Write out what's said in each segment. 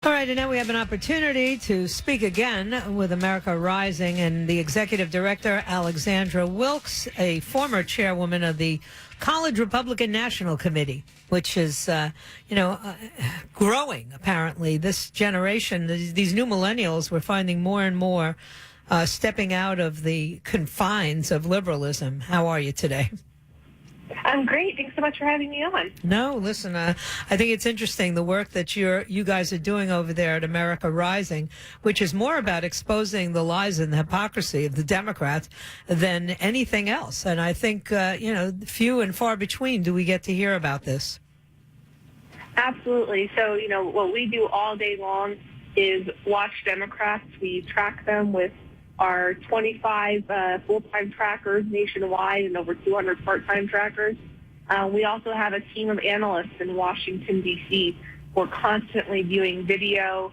All right, and now we have an opportunity to speak again with America Rising and the executive director, Alexandra Wilkes, a former chairwoman of the College Republican National Committee, which is, growing, apparently. This generation, these new millennials, we're finding more and more stepping out of the confines of liberalism. How are you today? I'm great. Thanks so much for having me on. No, listen, I think it's interesting, the work that you guys are doing over there at America Rising, which is more about exposing the lies and the hypocrisy of the Democrats than anything else. And I think, few and far between do we get to hear about this. Absolutely. So, what we do all day long is watch Democrats. We track them with our 25 full-time trackers nationwide and over 200 part-time trackers. We also have a team of analysts in Washington, D.C. We're constantly viewing video,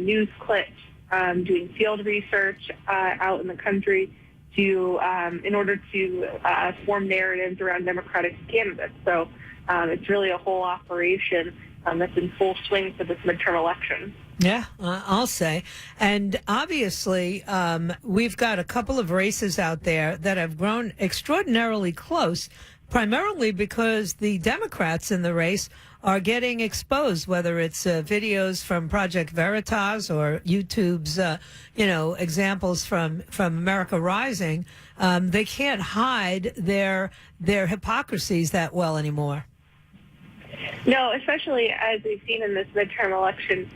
news clips, doing field research out in the country in order to form narratives around Democratic candidates. So it's really a whole operation that's in full swing for this midterm election. Yeah, I'll say. And obviously, we've got a couple of races out there that have grown extraordinarily close, primarily because the Democrats in the race are getting exposed, whether it's videos from Project Veritas or YouTube's, examples from America Rising. They can't hide their hypocrisies that well anymore. No, especially as we've seen in this midterm election.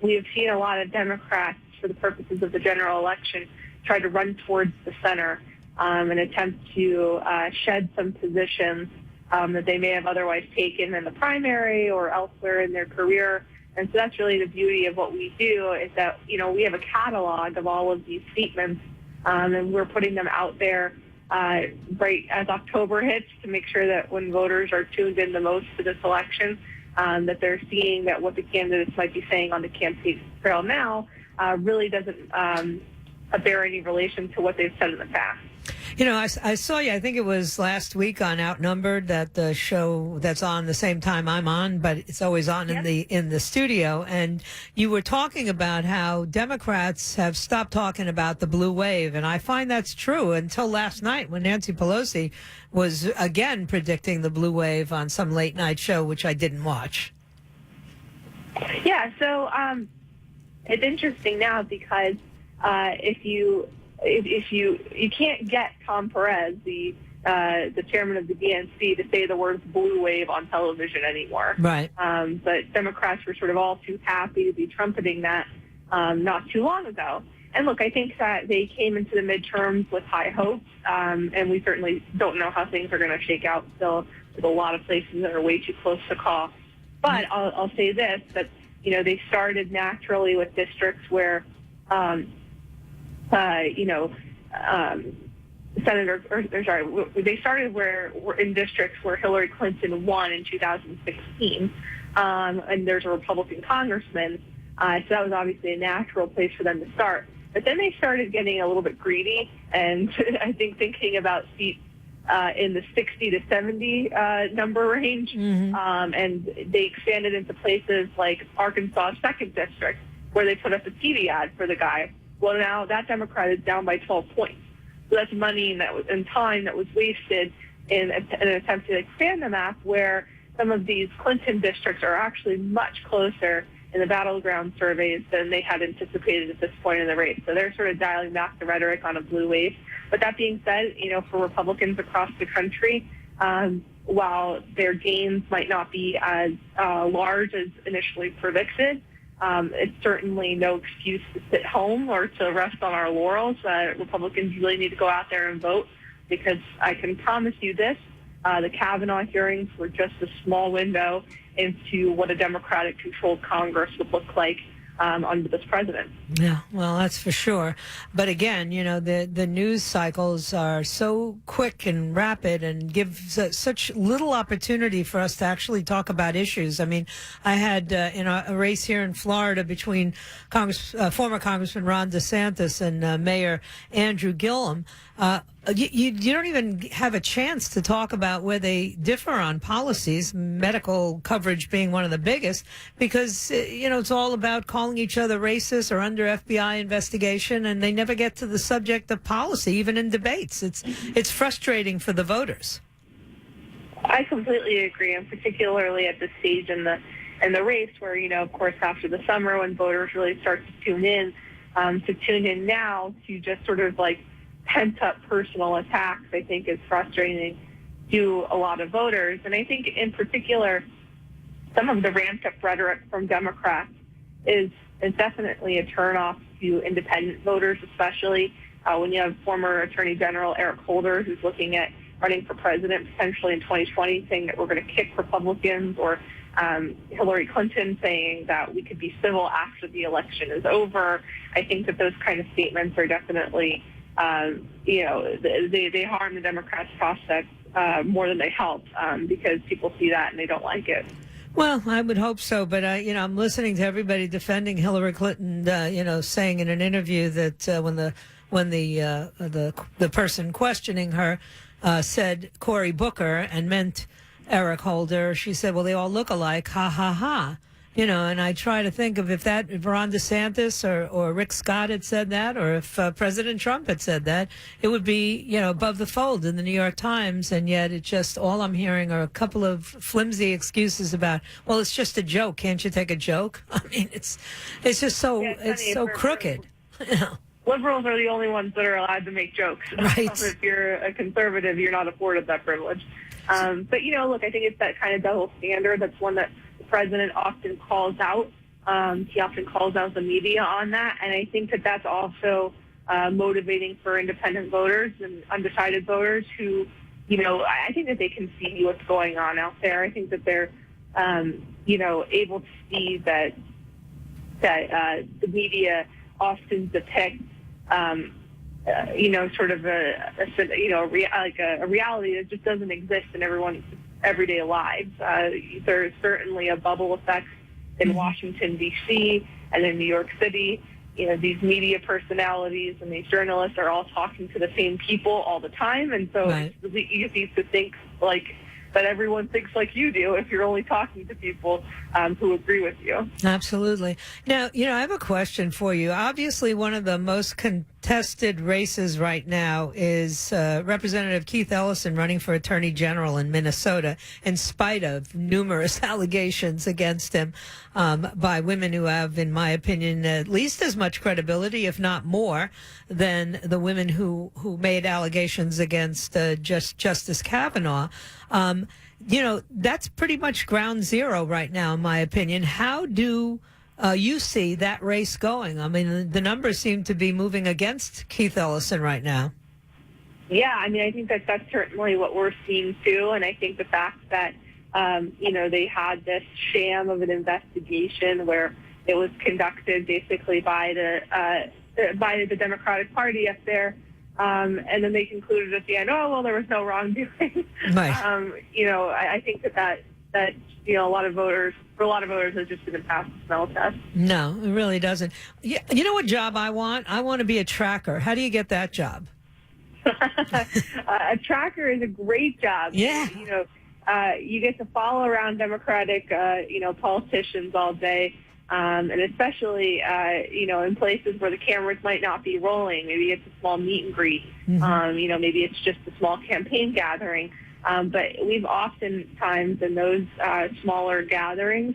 We have seen a lot of Democrats, for the purposes of the general election, try to run towards the center and attempt to shed some positions that they may have otherwise taken in the primary or elsewhere in their career. And so that's really the beauty of what we do, is that, we have a catalog of all of these statements, and we're putting them out there right as October hits to make sure that when voters are tuned in the most to this election, that they're seeing that what the candidates might be saying on the campaign trail now really doesn't bear any relation to what they've said in the past. I saw you, I think it was last week on Outnumbered, that the show that's on the same time I'm on, but it's always on in the studio. And you were talking about how Democrats have stopped talking about the blue wave. And I find that's true until last night when Nancy Pelosi was again predicting the blue wave on some late night show, which I didn't watch. Yeah, so it's interesting now because if you can't get Tom Perez, the chairman of the DNC, to say the words blue wave on television anymore. Right. But Democrats were sort of all too happy to be trumpeting that not too long ago. And look, I think that they came into the midterms with high hopes, and we certainly don't know how things are going to shake out still. There's a lot of places that are way too close to call. But I'll say this, that, they started naturally with districts where they started in districts where Hillary Clinton won in 2016, and there's a Republican congressman, so that was obviously a natural place for them to start. But then they started getting a little bit greedy, and I think thinking about seats in the 60 to 70 number range, and they expanded into places like Arkansas 2nd District, where they put up a TV ad for the guy. Well, now that Democrat is down by 12 points. So that's money and time that was wasted in an attempt to expand the map, where some of these Clinton districts are actually much closer in the battleground surveys than they had anticipated at this point in the race. So they're sort of dialing back the rhetoric on a blue wave. But that being said, for Republicans across the country, while their gains might not be as large as initially predicted, it's certainly no excuse to sit home or to rest on our laurels. Republicans really need to go out there and vote, because I can promise you this, the Kavanaugh hearings were just a small window into what a Democratic-controlled Congress would look like under this president. Yeah, well, that's for sure. But again, the news cycles are so quick and rapid and give such little opportunity for us to actually talk about issues. I mean, I had a race here in Florida between former Congressman Ron DeSantis and Mayor Andrew Gillum. You don't even have a chance to talk about where they differ on policies, medical coverage being one of the biggest, because, it's all about calling each other racist or under FBI investigation, and they never get to the subject of policy, even in debates. It's frustrating for the voters. I completely agree, and particularly at this stage in the race where, of course, after the summer when voters really start to tune in now to just sort of like pent-up personal attacks, I think is frustrating to a lot of voters. And I think in particular, some of the ramped-up rhetoric from Democrats is definitely a turnoff to independent voters, especially when you have former Attorney General Eric Holder, who's looking at running for president potentially in 2020, saying that we're going to kick Republicans, or Hillary Clinton saying that we could be civil after the election is over. I think that those kind of statements are definitely they harm the Democrats' prospects more than they help, because people see that and they don't like it. Well, I would hope so, but I'm listening to everybody defending Hillary Clinton, saying in an interview that when the person questioning her said Cory Booker and meant Eric Holder, she said, "Well, they all look alike, ha ha ha." And I try to think of if Ron DeSantis or Rick Scott had said that, or if President Trump had said that, it would be, above the fold in the New York Times. And yet all I'm hearing are a couple of flimsy excuses about, well, it's just a joke. Can't you take a joke? I mean, it's just so, it's so crooked. Liberals are the only ones that are allowed to make jokes. Right. If you're a conservative, you're not afforded that privilege. But, look, I think it's that kind of double standard. That's one that the president often calls out. He often calls out the media on that. And I think that that's also motivating for independent voters and undecided voters who, I think that they can see what's going on out there. I think that they're, able to see that the media often depicts sort of a reality that just doesn't exist in everyone's everyday lives. There's certainly a bubble effect in Washington, D.C. and in New York City. These media personalities and these journalists are all talking to the same people all the time. And so It's really easy to think that everyone thinks like you do if you're only talking to people who agree with you. Absolutely. Now, I have a question for you. Obviously, one of the most contested races right now is Representative Keith Ellison running for Attorney General in Minnesota, in spite of numerous allegations against him by women who have, in my opinion, at least as much credibility, if not more, than the women who made allegations against Justice Kavanaugh. That's pretty much ground zero right now, in my opinion. How do you see that race going? I mean, the numbers seem to be moving against Keith Ellison right now. Yeah, I mean, I think that's certainly what we're seeing too. And I think the fact that, they had this sham of an investigation where it was conducted basically by the Democratic Party up there. And then they concluded at the end, oh, well, there was no wrongdoing. Right. I think that a lot of voters, it just didn't pass the smell test. No, it really doesn't. Yeah, you know what job I want? I want to be a tracker. How do you get that job? A tracker is a great job. Yeah. You get to follow around Democratic, politicians all day. And especially, in places where the cameras might not be rolling. Maybe it's a small meet and greet. Maybe it's just a small campaign gathering. But we've oftentimes in those smaller gatherings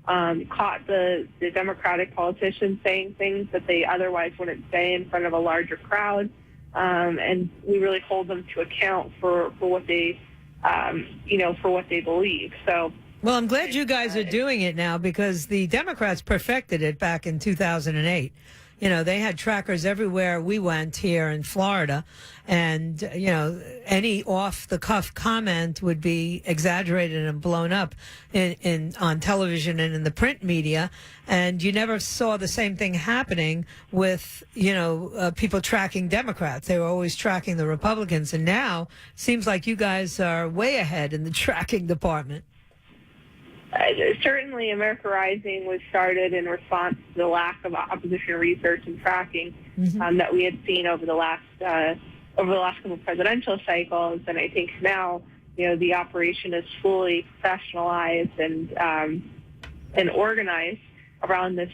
caught the Democratic politicians saying things that they otherwise wouldn't say in front of a larger crowd. And we really hold them to account for what they, for what they believe. So. Well, I'm glad you guys are doing it now, because the Democrats perfected it back in 2008. They had trackers everywhere we went here in Florida, and, any off-the-cuff comment would be exaggerated and blown up on television and in the print media, and you never saw the same thing happening with, people tracking Democrats. They were always tracking the Republicans, and now it seems like you guys are way ahead in the tracking department. Certainly, America Rising was started in response to the lack of opposition research and tracking that we had seen over the last over the last couple of presidential cycles. And I think now, the operation is fully professionalized and organized around this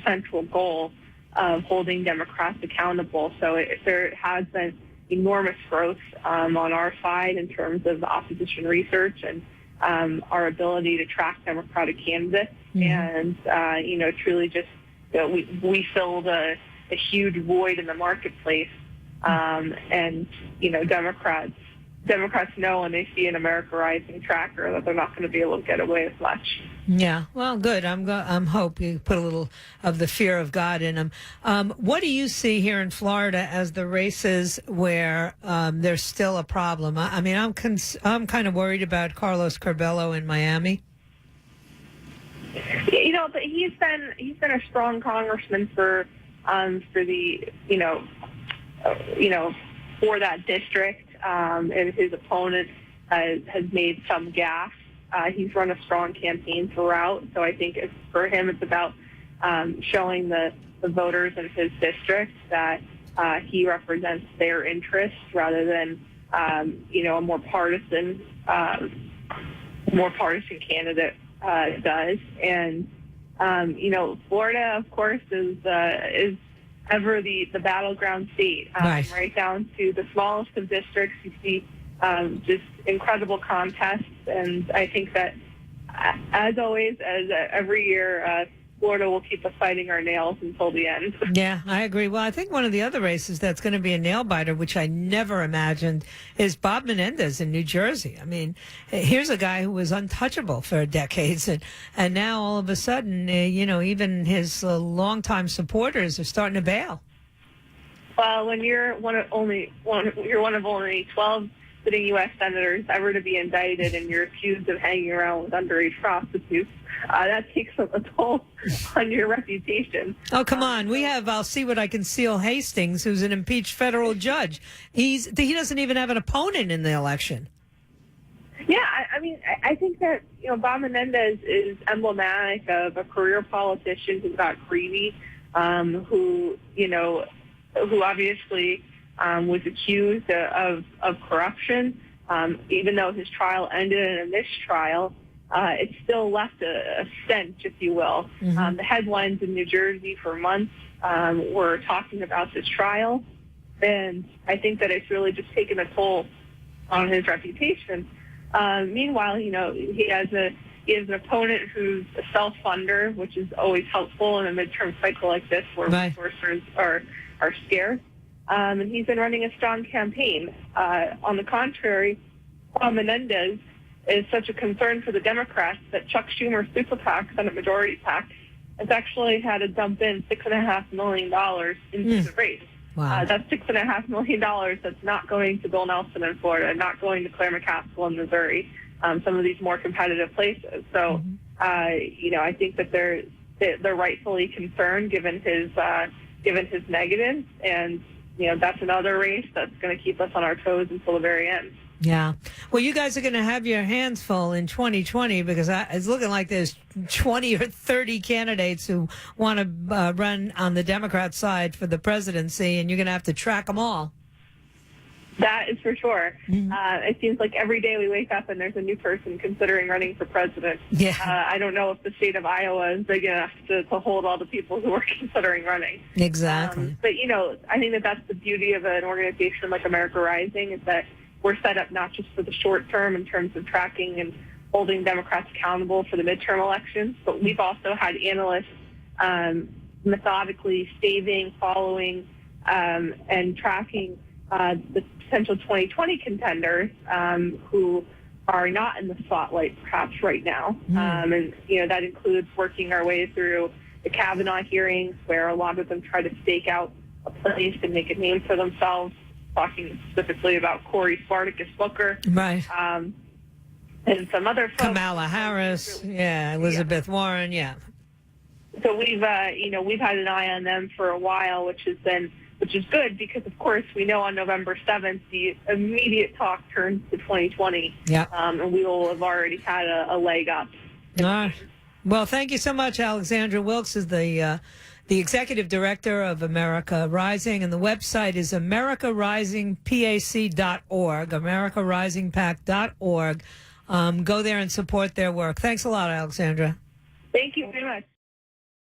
central goal of holding Democrats accountable. So there has been enormous growth on our side in terms of opposition research and our ability to track Democratic candidates. And, truly just, we filled a huge void in the marketplace. And, Democrats know when they see an America Rising tracker that they're not going to be able to get away with much. Yeah, well, good. I'm hope you put a little of the fear of God in them. What do you see here in Florida as the races where there's still a problem? I mean, I'm kind of worried about Carlos Curbelo in Miami. But he's been a strong congressman for the for that district. And his opponent has made some gaffes. He's run a strong campaign throughout. So I think for him, it's about showing the voters in his district that he represents their interests rather than, a more partisan candidate does. And, Florida, of course, is ever the battleground state, right down to the smallest of districts. You see just incredible contests, and I think that, as always, as every year, Florida will keep us fighting our nails until the end. Yeah, I agree. Well, I think one of the other races that's going to be a nail-biter, which I never imagined, is Bob Menendez in New Jersey. I mean, here's a guy who was untouchable for decades, and now all of a sudden, even his longtime supporters are starting to bail. Well, when you're one of only 12 sitting U.S. senators ever to be indicted, and you're accused of hanging around with underage prostitutes, that takes a toll on your reputation. Oh, come on. I'll see what I can seal Hastings, who's an impeached federal judge. He doesn't even have an opponent in the election. Yeah, I think that, Bob Menendez is emblematic of a career politician who got greedy, who obviously was accused of corruption. Even though his trial ended in a mistrial, it still left a stench, if you will. The headlines in New Jersey for months were talking about this trial, and I think that it's really just taken a toll on his reputation. Meanwhile, he has an opponent who's a self-funder, which is always helpful in a midterm cycle like this where resources are scarce. And he's been running a strong campaign. On the contrary, Bob Menendez is such a concern for the Democrats that Chuck Schumer's super PAC, Senate Majority PAC, has actually had to dump in $6.5 million into the race. Wow. That's $6.5 million that's not going to Bill Nelson in Florida, not going to Claire McCaskill in Missouri, some of these more competitive places. So, I think that they're rightfully concerned given his negatives, and that's another race that's going to keep us on our toes until the very end. Yeah. Well, you guys are going to have your hands full in 2020 because it's looking like there's 20 or 30 candidates who want to run on the Democrat side for the presidency, and you're going to have to track them all. That is for sure. It seems like every day we wake up and there's a new person considering running for president. Yeah. I don't know if the state of Iowa is big enough to hold all the people who are considering running. Exactly. But, I think that that's the beauty of an organization like America Rising is that we're set up not just for the short term in terms of tracking and holding Democrats accountable for the midterm elections, but we've also had analysts methodically saving, following, and tracking the potential 2020 contenders who are not in the spotlight perhaps right now. And, that includes working our way through the Kavanaugh hearings where a lot of them try to stake out a place and make a name for themselves, talking specifically about Corey Spartacus Booker. Right. And some other folks. Kamala Harris. Yeah. Elizabeth Warren. Yeah. So we've had an eye on them for a while, which is good because, of course, we know on November 7th, the immediate talk turns to 2020. Yeah. And we will have already had a leg up. All right. Well, thank you so much, Alexandra. Wilkes is the the executive director of America Rising, and the website is americarisingpac.org, americarisingpac.org. Go there and support their work. Thanks a lot, Alexandra. Thank you very much.